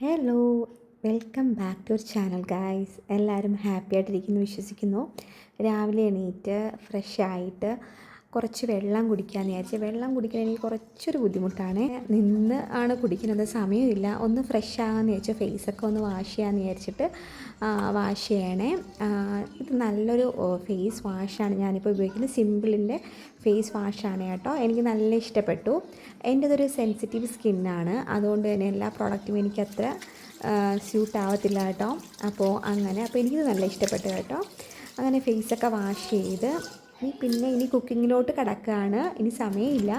Hello, welcome back to our channel guys. എല്ലാവരും happy ആയിട്ടിരിക്കുന്നു വിശ്വസിക്കുന്നു. രാവിലെ എണീറ്റ് ഫ്രഷ് ആയിട്ട് കുറച്ച് വെള്ളം കുടിക്കാമെന്ന് വിചാരിച്ചു. വെള്ളം കുടിക്കാൻ എനിക്ക് കുറച്ചൊരു ബുദ്ധിമുട്ടാണ്. നിന്ന് ആണ് കുടിക്കുന്നത്, സമയമില്ല. ഒന്ന് ഫ്രഷ് ആകാമെന്ന് വിചാരിച്ചു, ഫേസൊക്കെ ഒന്ന് വാഷ് ചെയ്യാമെന്ന് വിചാരിച്ചിട്ട് വാഷ് ചെയ്യണേ. ഇത് നല്ലൊരു ഫേസ് വാഷാണ് ഞാനിപ്പോൾ ഉപയോഗിക്കുന്നത്. സിമ്പിളിൻ്റെ ഫേസ് വാഷാണ് കേട്ടോ. എനിക്ക് നല്ല ഇഷ്ടപ്പെട്ടു. എൻ്റെതൊരു സെൻസിറ്റീവ് സ്കിന്നാണ്, അതുകൊണ്ട് തന്നെ എല്ലാ പ്രോഡക്റ്റും എനിക്കത്ര സ്യൂട്ട് ആവത്തില്ല കേട്ടോ. അപ്പോൾ എനിക്കിത് നല്ല ഇഷ്ടപ്പെട്ടു കേട്ടോ. അങ്ങനെ ഫേസൊക്കെ വാഷ് ചെയ്ത് ഇനി കുക്കിങ്ങിലോട്ട് കിടക്കുകയാണ്. ഇനി സമയമില്ല.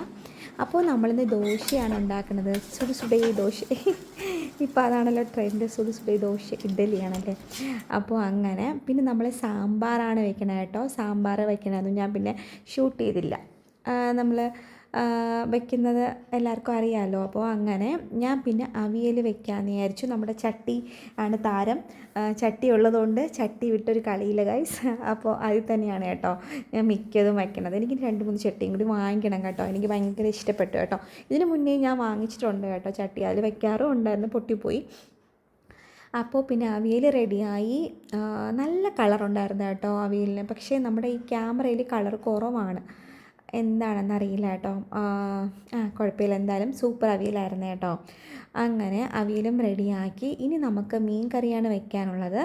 അപ്പോൾ നമ്മളിന്ന് ദോശയാണ് ഉണ്ടാക്കുന്നത്. സുടുസുടേ ദോശ. ഇപ്പോൾ അതാണല്ലോ ട്രെൻഡ്, സുടുസുടേ ദോശ, ഇഡ്ഡലിയാണല്ലേ. അപ്പോൾ പിന്നെ നമ്മൾ സാമ്പാറാണ് വെക്കണത് കേട്ടോ. സാമ്പാർ വെക്കണതൊന്നും ഞാൻ പിന്നെ ഷൂട്ട് ചെയ്തില്ല. നമ്മൾ വെക്കുന്നത് എല്ലാവർക്കും അറിയാമല്ലോ. അപ്പോൾ ഞാൻ പിന്നെ അവിയൽ വെക്കാമെന്ന് വിചാരിച്ചു. നമ്മുടെ ചട്ടി ആണ് താരം. ചട്ടി ഉള്ളതുകൊണ്ട് ചട്ടി വിട്ടൊരു കളിയില്ല ഗൈസ്. അപ്പോൾ അതിൽ തന്നെയാണ് കേട്ടോ ഞാൻ മിക്കതും വെക്കണത്. എനിക്ക് 2-3 ചട്ടിയും കൂടി വാങ്ങിക്കണം കേട്ടോ. എനിക്ക് ഭയങ്കര ഇഷ്ടപ്പെട്ടു കേട്ടോ. ഇതിന് മുന്നേ ഞാൻ വാങ്ങിച്ചിട്ടുണ്ട് കേട്ടോ ചട്ടി. അതിൽ വെക്കാറും ഉണ്ടായിരുന്നു, പൊട്ടിപ്പോയി. അപ്പോൾ പിന്നെ അവിയൽ റെഡിയായി. നല്ല കളറുണ്ടായിരുന്നു കേട്ടോ അവിയലിന്. പക്ഷേ നമ്മുടെ ഈ ക്യാമറയിൽ കളർ കുറവാണ്, എന്താണെന്നറിയില്ല കേട്ടോ. കുഴപ്പമില്ല, എന്തായാലും സൂപ്പർ അവിയലായിരുന്നു കേട്ടോ. അവിയലും റെഡിയാക്കി. ഇനി നമുക്ക് മീൻ കറിയാണ് വെക്കാനുള്ളത്.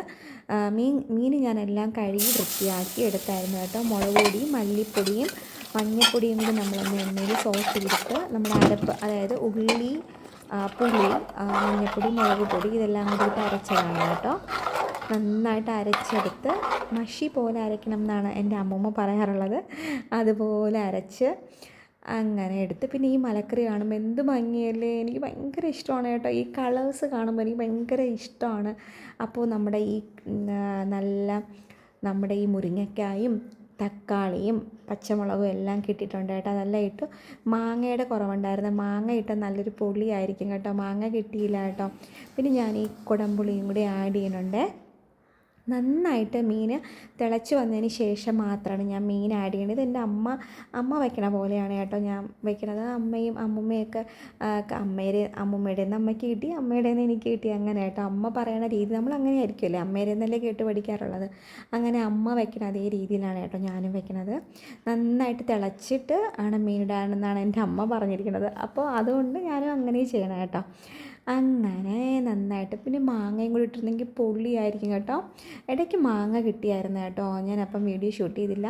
മീൻ ഞാനെല്ലാം കഴുകി വൃത്തിയാക്കി എടുത്തായിരുന്നു കേട്ടോ. മുളക് പൊടിയും മല്ലിപ്പൊടിയും മഞ്ഞൾപ്പൊടിയും കൂടി നമ്മളൊന്ന് എണ്ണയിൽ സോസ് ചെയ്തിട്ട് നമ്മുടെ അരപ്പ്, അതായത് ഉള്ളി, പുളി, മഞ്ഞൾപ്പൊടി, മുളക് പൊടി ഇതെല്ലാം കൂടിയിട്ട് അരച്ചതാണ് കേട്ടോ. നന്നായിട്ട് അരച്ചെടുത്ത് മഷി പോലെ അരയ്ക്കണം എന്നാണ് എൻ്റെ അമ്മൂമ്മ പറയാറുള്ളത്. അതുപോലെ അരച്ച് എടുത്ത് പിന്നെ ഈ മലക്കറി കാണുമ്പോൾ എന്ത് ഭംഗിയല്ലേ. എനിക്ക് ഭയങ്കര ഇഷ്ടമാണ് കേട്ടോ. ഈ കളേഴ്സ് കാണുമ്പോൾ എനിക്ക് ഭയങ്കര ഇഷ്ടമാണ്. അപ്പോൾ നമ്മുടെ ഈ മുരിങ്ങയ്ക്കായും തക്കാളിയും പച്ചമുളകും എല്ലാം കിട്ടിയിട്ടുണ്ട് കേട്ടോ. അതെല്ലാം ഇട്ടു. മാങ്ങയുടെ കുറവുണ്ടായിരുന്നു, മാങ്ങ ഇട്ട നല്ലൊരു പൊളിയായിരിക്കും കേട്ടോ. മാങ്ങ കിട്ടിയില്ല കേട്ടോ. പിന്നെ ഞാൻ ഈ കുടംപുളിയും കൂടി ആഡ് ചെയ്യുന്നുണ്ട്. നന്നായിട്ട് മീൻ തിളച്ച് വന്നതിന് ശേഷം മാത്രമാണ് ഞാൻ മീൻ ആഡ് ചെയ്യേണ്ടത്. എൻ്റെ അമ്മ വയ്ക്കണ പോലെയാണ് കേട്ടോ ഞാൻ വയ്ക്കണത്. അമ്മുമ്മയൊക്കെ അമ്മുമ്മയുടെ നിന്ന് അമ്മയ്ക്ക് കിട്ടി, അമ്മയുടെ നിന്ന് എനിക്ക് കിട്ടി, അങ്ങനെ കേട്ടോ. അമ്മ പറയണ രീതി നമ്മൾ അങ്ങനെ ആയിരിക്കുമല്ലേ, അമ്മയുടെ നിന്നല്ലേ കേട്ട് പഠിക്കാറുള്ളത്. അമ്മ വയ്ക്കണ അതേ രീതിയിലാണ് കേട്ടോ ഞാനും വയ്ക്കണത്. നന്നായിട്ട് തിളച്ചിട്ട് ആണ് മീൻ ഇടാനെന്നാണ് എൻ്റെ അമ്മ പറഞ്ഞിരിക്കുന്നത്. അപ്പോൾ അതുകൊണ്ട് ഞാനും അങ്ങനെ ചെയ്യണം കേട്ടോ. നന്നായിട്ട് പിന്നെ മാങ്ങയും കൂടി ഇട്ടിരുന്നെങ്കിൽ പൊള്ളിയായിരിക്കും കേട്ടോ. ഇടയ്ക്ക് മാങ്ങ കിട്ടിയായിരുന്നു കേട്ടോ, ഞാനപ്പം വീഡിയോ ഷൂട്ട് ചെയ്തില്ല.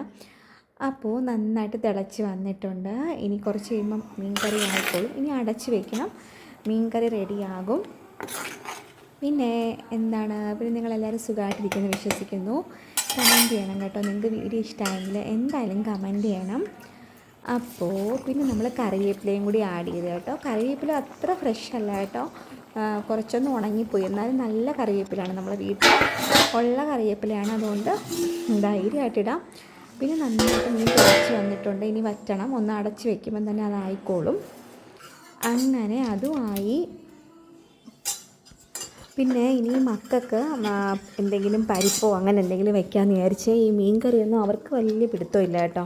അപ്പോൾ നന്നായിട്ട് തിളച്ച് വന്നിട്ടുണ്ട്. ഇനി കുറച്ച് കഴിയുമ്പം മീൻ കറി ആയിക്കോളും. ഇനി അടച്ച് വെക്കണം, മീൻ കറി റെഡിയാകും. പിന്നെ നിങ്ങളെല്ലാവരും സുഖമായിട്ടിരിക്കുന്നു വിശ്വസിക്കുന്നു. കമൻറ്റ് ചെയ്യണം കേട്ടോ. നിങ്ങൾക്ക് വീഡിയോ ഇഷ്ടമായെങ്കിൽ എന്തായാലും കമൻറ്റ് ചെയ്യണം. അപ്പോൾ പിന്നെ നമ്മൾ കറിവേപ്പിലയും കൂടി ആഡ് ചെയ്ത് കേട്ടോ. കറിവേപ്പില അത്ര ഫ്രഷ് അല്ല കേട്ടോ, കുറച്ചൊന്ന് ഉണങ്ങിപ്പോയി. എന്നാലും നല്ല കറിവേപ്പിലാണ്, നമ്മളെ വീട്ടിൽ ഉള്ള കറിവേപ്പിലയാണ്. അതുകൊണ്ട് ധൈര്യമായിട്ടിടാം. പിന്നെ നന്നായിട്ട് മീൻ തിളച്ച് വന്നിട്ടുണ്ട്. ഇനി വറ്റണം, ഒന്ന് അടച്ച് വെക്കുമ്പം തന്നെ അതായിക്കോളും. അതുമായി. പിന്നെ ഇനി മക്കൾക്ക് എന്തെങ്കിലും പരിപ്പോ അങ്ങനെ എന്തെങ്കിലും വെക്കാമെന്ന് വിചാരിച്ച്. ഈ മീൻ കറിയൊന്നും അവർക്ക് വലിയ പിടുത്തമില്ല കേട്ടോ.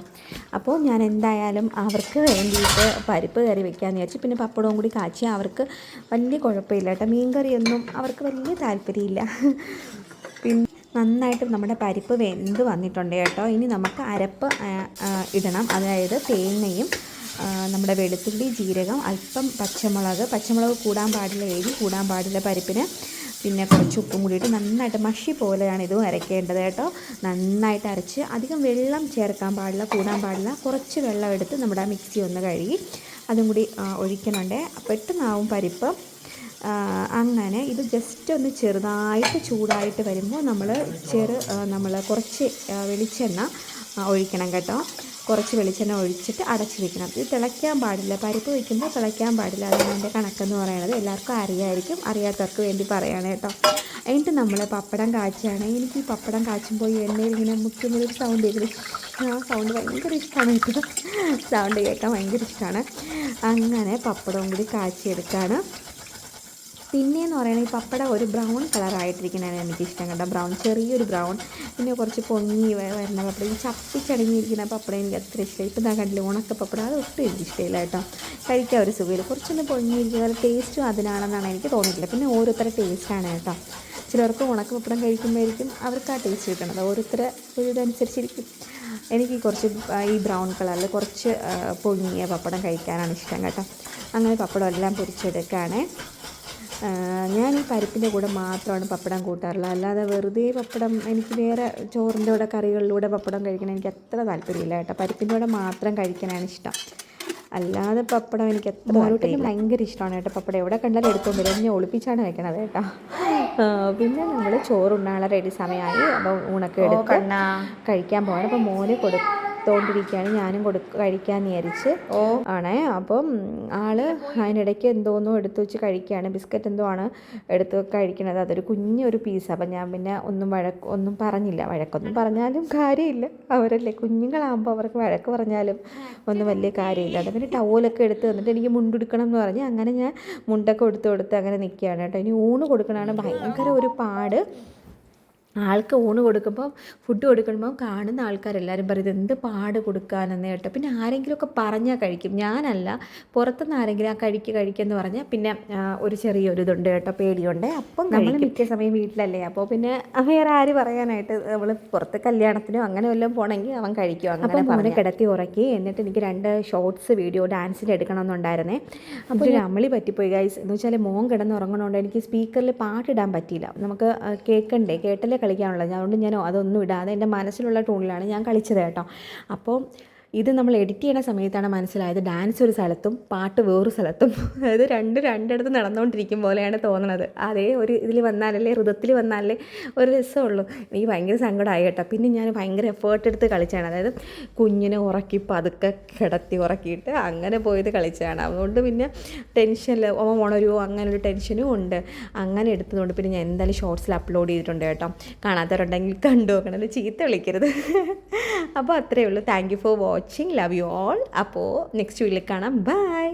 അപ്പോൾ ഞാൻ എന്തായാലും അവർക്ക് വേണ്ടിയിട്ട് പരിപ്പ് കറി വെക്കാമെന്ന് വിചാരിച്ചു. പിന്നെ പപ്പടവും കൂടി കാച്ചി അവർക്ക് വലിയ കുഴപ്പമില്ല കേട്ടോ. മീൻ കറിയൊന്നും അവർക്ക് വലിയ താല്പര്യമില്ല. പിന്നെ നന്നായിട്ട് നമ്മുടെ പരിപ്പ് വെന്ത് വന്നിട്ടുണ്ട് കേട്ടോ. ഇനി നമുക്ക് അരപ്പ് ഇടണം, അതായത് തേങ്ങയും നമ്മുടെ വെളുത്തുള്ളി, ജീരകം, അല്പം പച്ചമുളക് കൂടാൻ പാടില്ല, എരി കൂടാൻ പാടില്ല പരിപ്പിന്. പിന്നെ കുറച്ച് ഉപ്പും കൂടിയിട്ട് നന്നായിട്ട് മഷി പോലെയാണ് ഇതും അരയ്ക്കേണ്ടത് കേട്ടോ. നന്നായിട്ട് അരച്ച് അധികം വെള്ളം ചേർക്കാൻ പാടില്ല, കൂടാൻ പാടില്ല. കുറച്ച് വെള്ളം എടുത്ത് നമ്മുടെ മിക്സി ഒന്ന് കഴുകി അതും കൂടി ഒഴിക്കണുണ്ട്. പെട്ടെന്നാവും പരിപ്പ്. ഇത് ജസ്റ്റ് ഒന്ന് ചെറുതായിട്ട് ചൂടായിട്ട് വരുമ്പോൾ നമ്മൾ കുറച്ച് വെളിച്ചെണ്ണ ഒഴിക്കണം കേട്ടോ. കുറച്ച് വെളിച്ചെണ്ണ ഒഴിച്ചിട്ട് അടച്ച് വെക്കണം. ഇത് തിളയ്ക്കാൻ പാടില്ല, പരിപ്പ് വയ്ക്കുമ്പോൾ തിളയ്ക്കാൻ പാടില്ല. അതാണ് എൻ്റെ കണക്കെന്ന് പറയുന്നത്. എല്ലാവർക്കും അറിയാമായിരിക്കും, അറിയാത്തവർക്ക് വേണ്ടി പറയുകയാണ് കേട്ടോ. എന്നിട്ട് നമ്മൾ പപ്പടം കാച്ചുകയാണ്. എനിക്ക് ഈ പപ്പടം കാച്ചുമ്പോൾ ഈ എണ്ണയിൽ ഇങ്ങനെ മുക്കുന്നൊരു സൗണ്ട് കേൾക്കുന്നത്, ആ സൗണ്ട് ഭയങ്കര ഇഷ്ടമാണ് കേട്ടോ. സൗണ്ട് കേൾക്കാൻ ഭയങ്കര ഇഷ്ടമാണ്. പപ്പടവും കൂടി കാച്ചിയെടുക്കുകയാണ്. പിന്നെയെന്ന് പറയുന്നത് ഈ പപ്പടം ഒരു ബ്രൗൺ കളറായിട്ടിരിക്കുന്നതാണ് എനിക്കിഷ്ടം കേട്ടോ. ബ്രൗൺ, ചെറിയൊരു ബ്രൗൺ, പിന്നെ കുറച്ച് പൊങ്ങി വരുന്ന പപ്പടം. ഈ ചപ്പിച്ചടങ്ങിയിരിക്കുന്ന പപ്പടം എനിക്ക് അത്ര ഇഷ്ടം. ഇപ്പം ഞാൻ കണ്ടില്ല ഉണക്ക പപ്പടം, അത് ഒട്ടും എനിക്ക് ഇഷ്ടമില്ല കേട്ടോ. കഴിക്കാൻ ഒരു സുഖമില്ല. കുറച്ചൊന്ന് പൊങ്ങിയിരിക്കുന്ന ടേസ്റ്റും അതിനാണെന്നാണ് എനിക്ക് തോന്നിയിട്ടില്ല. പിന്നെ ഓരോരുത്തരുടെ ടേസ്റ്റാണ് കേട്ടോ. ചിലർക്ക് ഉണക്ക പപ്പടം കഴിക്കുമ്പോഴായിരിക്കും അവർക്ക് ആ ടേസ്റ്റ് കിട്ടണത്. ഓരോരുത്തരുടെ ഒരു ഇതനുസരിച്ചിരിക്കും. എനിക്ക് കുറച്ച് ഈ ബ്രൗൺ കളറിൽ കുറച്ച് പൊങ്ങിയ പപ്പടം കഴിക്കാനാണ് ഇഷ്ടം കേട്ടോ. അങ്ങനെ പപ്പടം എല്ലാം പൊരിച്ചെടുക്കുകയാണ്. ഞാൻ ഈ പരിപ്പിൻ്റെ കൂടെ മാത്രമാണ് പപ്പടം കൂട്ടാറുള്ളത്. അല്ലാതെ വെറുതെ പപ്പടം, എനിക്ക് വേറെ ചോറിൻ്റെ കൂടെ കറികളിലൂടെ പപ്പടം കഴിക്കണം എനിക്ക് അത്ര താല്പര്യമില്ല കേട്ടോ. പരിപ്പിൻ്റെ കൂടെ മാത്രം കഴിക്കാനാണ് ഇഷ്ടം. അല്ലാതെ പപ്പടം എനിക്ക് എത്ര താല്പര്യം, ഭയങ്കര ഇഷ്ടമാണ് കേട്ടോ പപ്പടം. എവിടെ കണ്ടാലും എടുത്തുകൊണ്ട് വരും. എന്നെ ഒളിപ്പിച്ചാണ് വെക്കണത് കേട്ടോ. പിന്നെ നമ്മൾ ചോറുണ്ണാനുള്ള റെഡി സമയമായി. അപ്പോൾ ഊണൊക്കെ എടുത്ത് കഴിക്കാൻ പോകണം. അപ്പോൾ മോനെ കൊടുത്തോണ്ടിരിക്കുകയാണ്, ഞാനും കഴിക്കാമെന്ന് വിചാരിച്ച് ആണേ. അപ്പം ആള് അതിനിടയ്ക്ക് എന്തോന്നോ എടുത്ത് വെച്ച് കഴിക്കുകയാണ്. ബിസ്ക്കറ്റ് എന്തോ ആണ് എടുത്ത് കഴിക്കണത്. അതൊരു കുഞ്ഞൊരു പീസ്. അപ്പം ഞാൻ പിന്നെ ഒന്നും പറഞ്ഞില്ല. വഴക്കൊന്നും പറഞ്ഞാലും കാര്യമില്ല, അവരല്ലേ കുഞ്ഞുങ്ങളാകുമ്പോൾ അവർക്ക് വഴക്ക് പറഞ്ഞാലും ഒന്നും വലിയ കാര്യമില്ല. അത് പിന്നെ ടവലൊക്കെ എടുത്ത് തന്നിട്ട് എനിക്ക് മുണ്ടെടുക്കണം എന്ന് പറഞ്ഞ് അങ്ങനെ ഞാൻ മുണ്ടൊക്കെ കൊടുത്ത് അങ്ങനെ നിൽക്കുകയാണ് കേട്ടോ. ഇനി ഊണ് കൊടുക്കണതാണ് ഭയങ്കര ഒരു പാട്. ആൾക്ക് ഊണ് കൊടുക്കുമ്പോൾ, ഫുഡ് കൊടുക്കുമ്പോൾ കാണുന്ന ആൾക്കാരെല്ലാവരും പറയും എന്ത് പാട് കൊടുക്കാനെന്ന് കേട്ടോ. പിന്നെ ആരെങ്കിലുമൊക്കെ പറഞ്ഞാൽ കഴിക്കും, ഞാനല്ല. പുറത്തുനിന്ന് ആരെങ്കിലും ആ കഴിക്കുമെന്ന് പറഞ്ഞാൽ പിന്നെ ഒരു ചെറിയൊരു ഇതുണ്ട് കേട്ടോ, പേടിയുണ്ട്. അപ്പം നമ്മൾ മിക്ക സമയം വീട്ടിലല്ലേ, അപ്പോൾ പിന്നെ വേറെ ആര് പറയാനായിട്ട്. നമ്മൾ പുറത്ത് കല്യാണത്തിനോ അങ്ങനെ വല്ലതും പോകണമെങ്കിൽ അവൻ കഴിക്കും. അങ്ങനെ മോനെ കിടത്തി ഉറക്കി. എന്നിട്ട് എനിക്ക് 2 ഷോർട്സ് വീഡിയോ ഡാൻസിൻ്റെ എടുക്കണമെന്നുണ്ടായിരുന്നേ. അപ്പോൾ ഒരു അമളി പറ്റിപ്പോയി ഗൈസ്. എന്ന് വെച്ചാൽ മോൻ കിടന്ന് ഉറങ്ങണോണ്ട് എനിക്ക് സ്പീക്കറിൽ പാട്ടിടാൻ പറ്റിയില്ല. നമുക്ക് കേട്ടല്ലേ കളിക്കാനുള്ളത്. അതുകൊണ്ട് ഞാൻ അതൊന്നും ഇടാതെ എൻ്റെ മനസ്സിലുള്ള ടൂണിലാണ് ഞാൻ കളിച്ചത് കേട്ടോ. അപ്പോൾ ഇത് നമ്മൾ എഡിറ്റ് ചെയ്യുന്ന സമയത്താണ് മനസ്സിലായത് ഡാൻസ് ഒരു സ്ഥലത്തും പാട്ട് വേറൊരു സ്ഥലത്തും, അതായത് രണ്ടിടത്ത് നടന്നുകൊണ്ടിരിക്കും പോലെയാണ് തോന്നുന്നത്. അതേ ഒരു ഇതിൽ വന്നാലല്ലേ, ഹൃദയത്തിൽ വന്നാലേ ഒരു രസമുള്ളൂ. എനിക്ക് ഭയങ്കര സങ്കടമായി കേട്ടോ. പിന്നെ ഞാൻ ഭയങ്കര എഫേർട്ട് എടുത്ത് കളിച്ചാണ്. അതായത് കുഞ്ഞിനെ ഉറക്കി പതുക്കെ കിടത്തി ഉറക്കിയിട്ട് അങ്ങനെ പോയത് കളിച്ചതാണ്. അതുകൊണ്ട് പിന്നെ ടെൻഷനിൽ ഉണരുമോ അങ്ങനൊരു ടെൻഷനും ഉണ്ട്. അങ്ങനെ എടുത്തതുകൊണ്ട് പിന്നെ ഞാൻ എന്തായാലും ഷോർട്സിൽ അപ്ലോഡ് ചെയ്തിട്ടുണ്ട് കേട്ടോ. കാണാത്തവരുണ്ടെങ്കിൽ കണ്ടു നോക്കണം, ചീത്ത വിളിക്കരുത്. അപ്പോൾ അത്രയേ ഉള്ളൂ. Thank you for watching. Love you all. അപ്പോൾ നെക്സ്റ്റ് വീഡിയോയിൽ കാണാം. ബൈ.